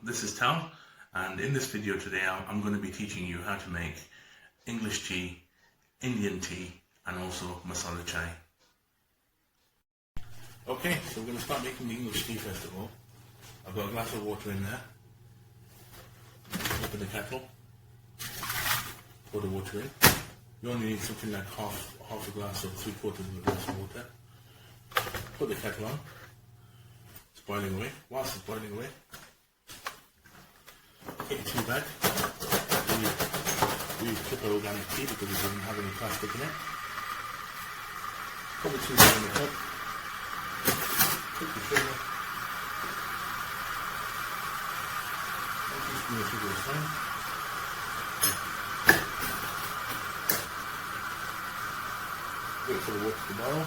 this is Tal, and in this video today I'm going to be teaching you how to make English tea, Indian tea, and also Masala Chai. Okay, so we're going to start making the English tea first of all. I've got a glass of water in there. Open the kettle, pour the water in. You only need something like half a glass or 3/4 of a glass of water. Put the kettle on. It's boiling away. Whilst it's boiling away, get your tea bag. We use Cuppa organic tea because it doesn't have any plastic in it. Put the tea bag in the cup. Put the sugar. 1 teaspoon of sugar is fine. Wait for the water to boil.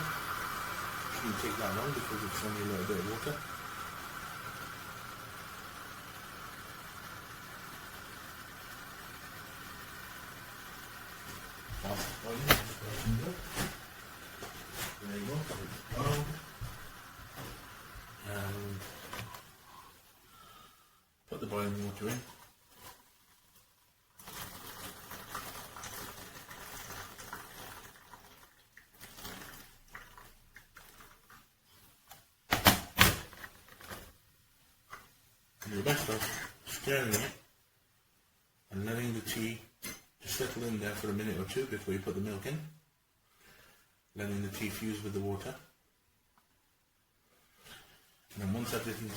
Shouldn't take that long because it's only a little bit of water. Whilst it's boiling, just pour some milk. There you go, it's boiled. And put the boiling water in. Do the best of stirring it and letting the tea just settle in there for a minute or two before you put the milk in. Letting the tea fuse with the water. And then once everything's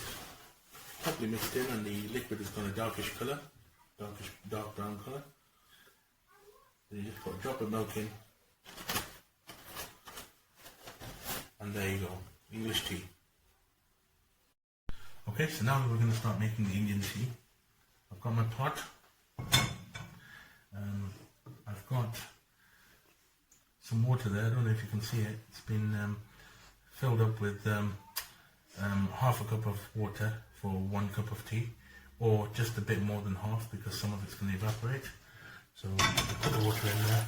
properly mixed in and the liquid has gone a dark brown colour, then you just put a drop of milk in, and there you go, English tea. Okay, so now we're going to start making the Indian tea. I've got my pot. I've got some water there. I don't know if you can see it. It's been filled up with half a cup of water for 1 cup of tea, or just a bit more than half because some of it's going to evaporate. So put the water in there.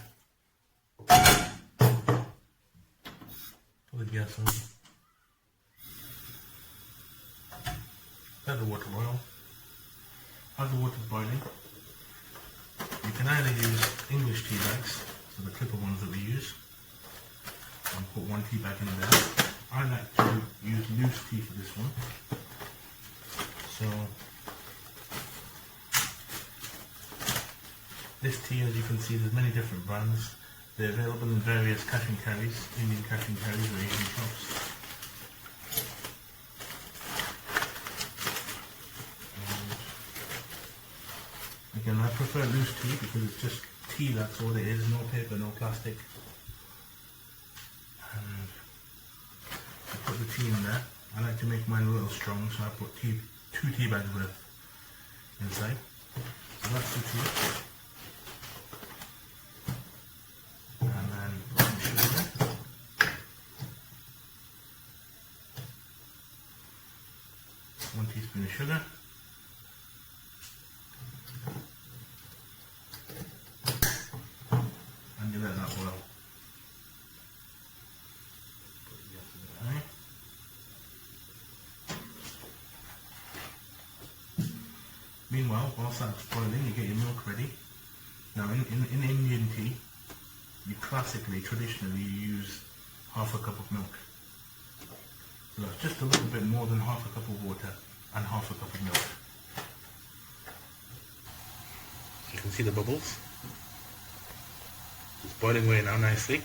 Put the gas on. Let the water boil. As the water's boiling, you can either use English tea bags, so the Cuppa ones that we use, and put 1 tea bag in there. I like to use loose tea for this one. So this tea, as you can see, there's many different brands. They're available in various cash and carries, Indian cash and carries or Asian shops. Again, I prefer loose tea because it's just tea, that's all it is, no paper, no plastic. And I put the tea in there. I like to make mine a little strong, so I put 2 tea bags worth inside. So that's the tea. And then put some sugar there. One teaspoon of sugar. And you let that boil. Put the gas a bit high. Meanwhile, whilst that's boiling, you get your milk ready. Now in Indian tea, you traditionally use half a cup of milk. So that's just a little bit more than half a cup of water and half a cup of milk. You can see the bubbles. It's boiling away now nicely.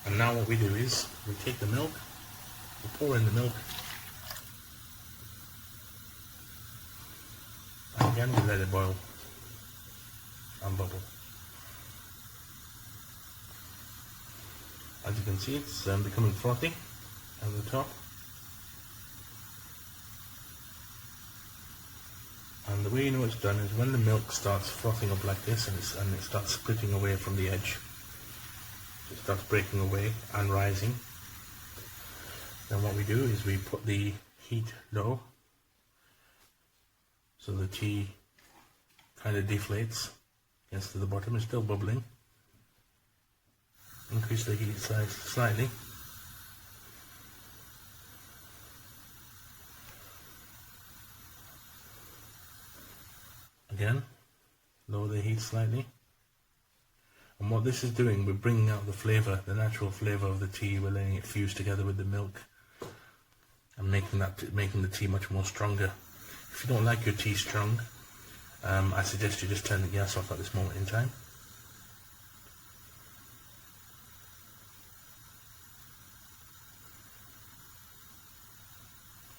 And now what we do is, we take the milk, we pour in the milk, and again we let it boil and bubble. As you can see, it's becoming frothy at the top. And the way you know it's done is when the milk starts frothing up like this and it starts splitting away from the edge. It starts breaking away and rising. Then what we do is we put the heat low so the tea kind of deflates, gets to the bottom. It's still bubbling. Increase the heat size slightly. again, lower the heat slightly. And what this is doing, we're bringing out the flavour, the natural flavour of the tea. We're letting it fuse together with the milk and making the tea much more stronger. If you don't like your tea strong, I suggest you just turn the gas off at this moment in time.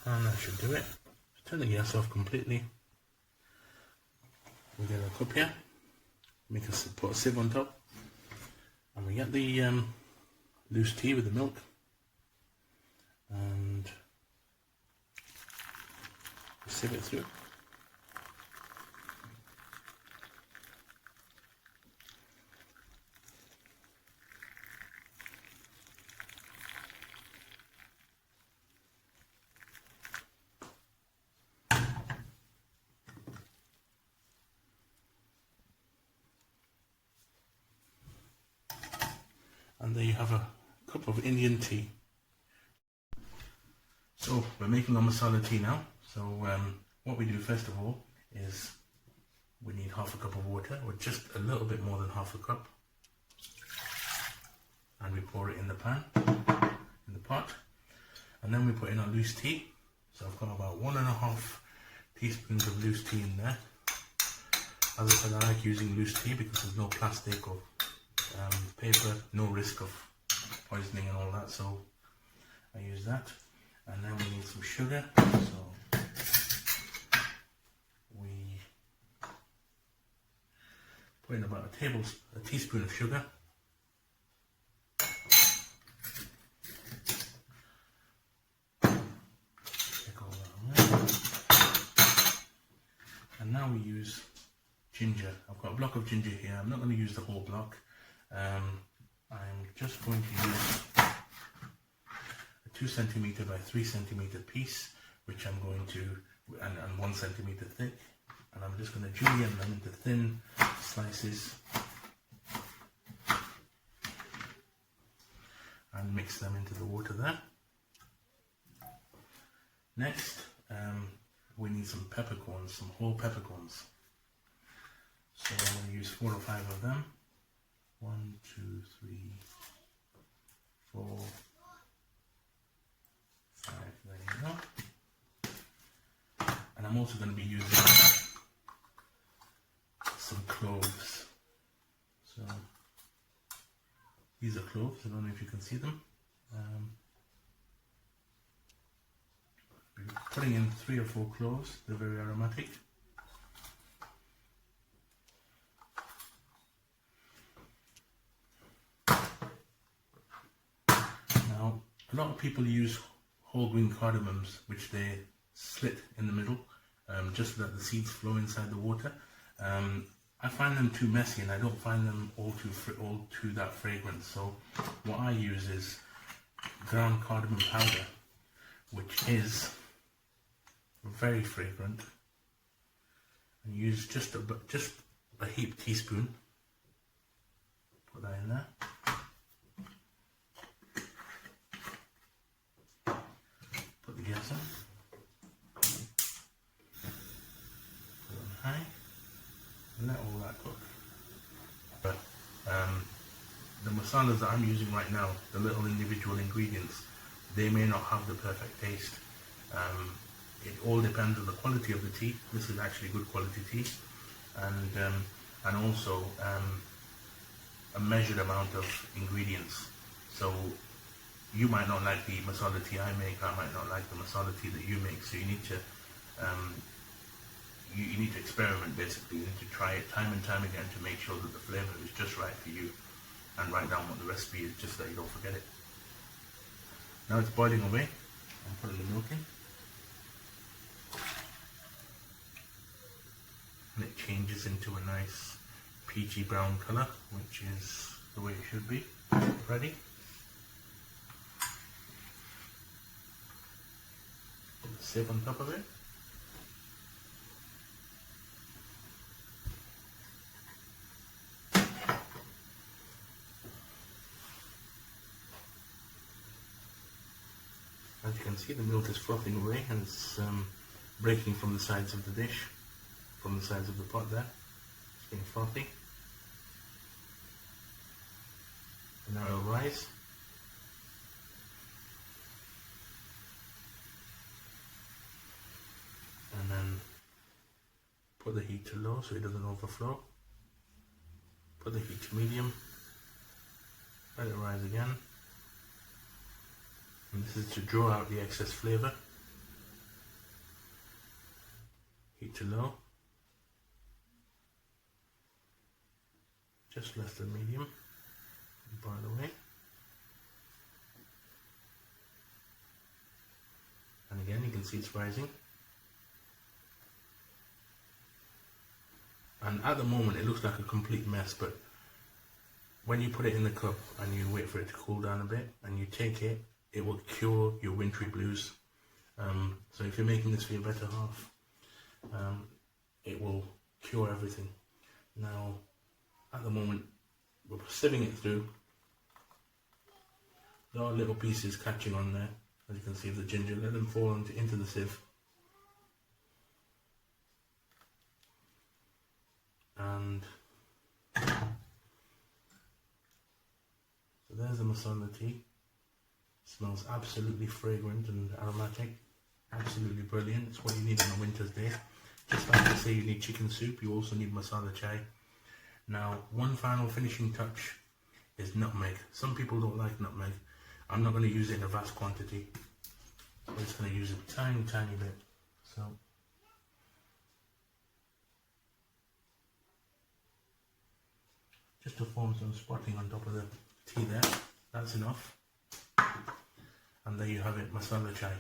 And that should do it. Just turn the gas off completely. We get a cup here. Put a sieve on top. And we get the loose tea with the milk. And sieve it through. And there you have a cup of Indian tea. So we're making our masala tea now. So what we do first of all is we need half a cup of water, or just a little bit more than half a cup. And we pour it in the pan, in the pot. And then we put in our loose tea. So I've got about 1.5 teaspoons of loose tea in there. As I said, I like using loose tea because there's no plastic or paper, no risk of poisoning and all that, so I use that. And then we need some sugar, so we put in about a teaspoon of sugar. Take all that away. And now we use ginger. I've got a block of ginger here. I'm not going to use the whole block. I'm just going to use a 2 centimeter by 3 centimeter piece, which I'm going to, and 1 centimeter thick, and I'm just going to julienne them into thin slices and mix them into the water there. Next, we need some peppercorns, some whole peppercorns. So I'm going to use 4 or 5 of them. 1, 2, 3, 4, 5, there you go. And I'm also going to be using some cloves. So these are cloves, I don't know if you can see them. Putting in 3 or 4 cloves, they're very aromatic. A lot of people use whole green cardamoms, which they slit in the middle, just so that the seeds flow inside the water. I find them too messy, and I don't find them all too that fragrant. So what I use is ground cardamom powder, which is very fragrant. And use just a heaped teaspoon. Put that in there. Gas on. Put it on high and let all that cook. But the masalas that I'm using right now, the little individual ingredients, they may not have the perfect taste. It all depends on the quality of the tea. This is actually good quality tea, and also a measured amount of ingredients. So you might not like the masala tea I make, I might not like the masala tea that you make, so you need to you need to experiment basically. You need to try it time and time again to make sure that the flavour is just right for you, and write down what the recipe is just so you don't forget it. Now it's boiling away. I'm putting the milk in. And it changes into a nice peachy brown colour, which is the way it should be. Ready? Put the sieve on top of it. As you can see, the milk is frothing away and it's breaking from the sides of the dish. from the sides of the pot there. It's getting frothy. And now it'll rise. And then put the heat to low so it doesn't overflow. Put the heat to medium. Let it rise again. And this is to draw out the excess flavour. Heat to low. Just less than medium. By the way. And again you can see it's rising. And at the moment it looks like a complete mess, but when you put it in the cup and you wait for it to cool down a bit and you take it, it will cure your wintry blues. So if you're making this for your better half, it will cure everything. Now, at the moment, we're sieving it through. There are little pieces catching on there, as you can see, of the ginger. Let them fall into the sieve. And so there's the masala tea. Smells absolutely fragrant and aromatic. Absolutely brilliant. It's what you need on a winter's day. Just like I say you need chicken soup, you also need masala chai. Now, one final finishing touch is nutmeg. Some people don't like nutmeg. I'm not going to use it in a vast quantity. I'm just going to use a tiny bit. So, just to form some spotting on top of the tea there. That's enough. And there you have it, masala chai.